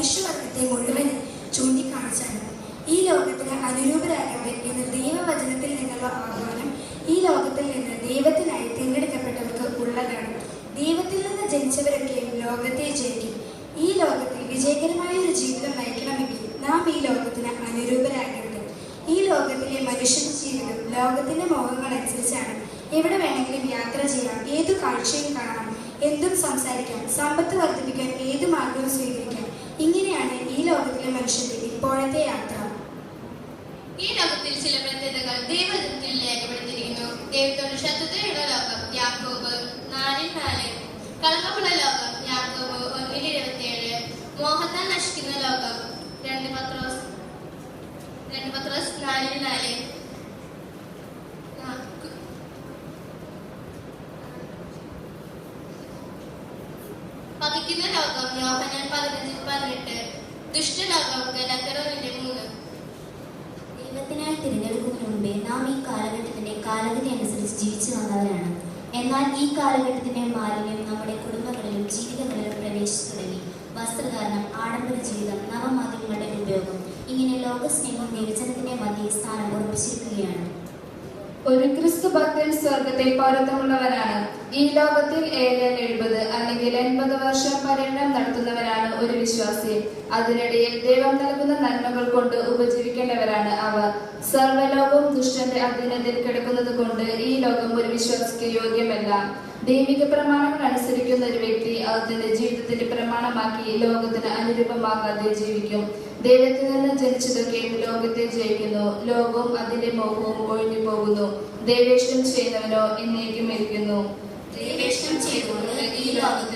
മനുഷ്യവർഗത്തെ മുഴുവൻ ചൂണ്ടിക്കാണിച്ചാണ്. ഈ ലോകത്തിന് അനുരൂപരാകട്ടെ എന്ന ദൈവവചനത്തിൽ നിന്നുള്ള ആഹ്വാനം ഈ ലോകത്തിൽ നിന്ന് ദൈവത്തിനായി തിരഞ്ഞെടുക്കപ്പെട്ടവർക്ക് ഉള്ളതാണ്. ദൈവത്തിൽ നിന്ന് ജനിച്ചവരൊക്കെയും ലോകത്തെ ജയിക്കും. ഈ ലോകത്തിൽ വിജയകരമായ ഒരു ജീവിതം നയിക്കണമെങ്കിൽ നാം ഈ ലോകത്തിന് അനുരൂപരാകരുത്. ഈ ലോകത്തിലെ മനുഷ്യന്റെ ജീവിതം ലോകത്തിന്റെ മോഹങ്ങൾ അനുസരിച്ചാണ്. എവിടെ വേണമെങ്കിലും യാത്ര ചെയ്യാം, ഏതു കാഴ്ചയും കാണാം, എന്തും സംസാരിക്കാം, സമ്പത്ത് വർദ്ധിപ്പിക്കാൻ ഏതു മാർഗവും സ്വീകരിക്കാം. ഇങ്ങനെയാണ് ഈ ലോകത്തിലെ മനുഷ്യന്റെ ഇപ്പോഴത്തെ യാത്ര. ഈ ലോകത്തിൽ ചില പ്രത്യേകതകൾ ദൈവത്തിൽ രേഖപ്പെടുത്തിയിരിക്കുന്നു. ദൈവത്തോട് ശത്രുതയുള്ള ലോകം യാക്കോബ് 4:4, കളങ്കമുള്ള ലോകം യാക്കോബ് 1:27, മോഹത്താൽ നശിക്കുന്ന ലോകം 2 പത്രോസ് 4:4, പകയ്ക്കുന്ന ലോകം യോഹന്നാൻ 15:18, ദുഷ്ടലോകം ഗലാത്യർ 1:3. ദൈവത്തിനായി തിരഞ്ഞെടുക്കുന്നതിന് മുമ്പേ നാം ഈ കാലഘട്ടത്തിന്റെ കാലഗതി അനുസരിച്ച് ജീവിച്ചു വന്നവരാണ്. എന്നാൽ ഈ കാലഘട്ടത്തിന്റെ മാലിന്യം നമ്മുടെ കുടുംബങ്ങളിലും ജീവിതങ്ങളിലും പ്രവേശിച്ചു തുടങ്ങി. വസ്ത്രധാരണം, ആഡംബര ജീവിതം, നവമാധ്യമങ്ങളുടെ ഉപയോഗം, ഇങ്ങനെ ലോകസ്നേഹം ദൈവജനത്തിന്റെ മധ്യേ സ്ഥാനം ഉറപ്പിച്ചിരിക്കുകയാണ്. ഒരു ക്രിസ്തു ഭക്തൻ സ്വർഗത്തിൽ പൗരത്വമുള്ളവരാണ്. ഈ ലോകത്തിൽ 70 അല്ലെങ്കിൽ 80 വർഷം പര്യടനം നടത്തുന്നവരാണ് ഒരു വിശ്വാസി. അതിനിടയിൽ ദൈവം നൽകുന്ന നന്മകൾ കൊണ്ട് ഉപജീവിക്കേണ്ടവരാണ് അവർ. സർവ്വലോകവും ദുഷ്ടന്റെ അധീനതയിൽ കിടക്കുന്നത് കൊണ്ട് ഈ ലോകം ഒരു വിശ്വാസിക്ക് യോഗ്യമല്ല. ദൈവിക പ്രമാണങ്ങൾ അനുസരിക്കുന്ന ഒരു വ്യക്തി അത് തന്റെ ജീവിതത്തിന്റെ പ്രമാണമാക്കി ലോകത്തിന് അനുരൂപമാകാതെ ജീവിക്കും. ദൈവത്തിൽ നിന്ന് ജനിച്ചതൊക്കെയും ലോകത്തെ ജയിക്കുന്നു. ലോകവും അതിന്റെ മോഹവും ഒഴിഞ്ഞു പോകുന്നു. ദൈവേഷ്ടം ചെയ്യുന്നവനോ എന്നേക്കും ഇരിക്കുന്നു. ദൈവേഷ്ടം ചെയ്തുകൊണ്ട് ഈ ലോകത്തിൽ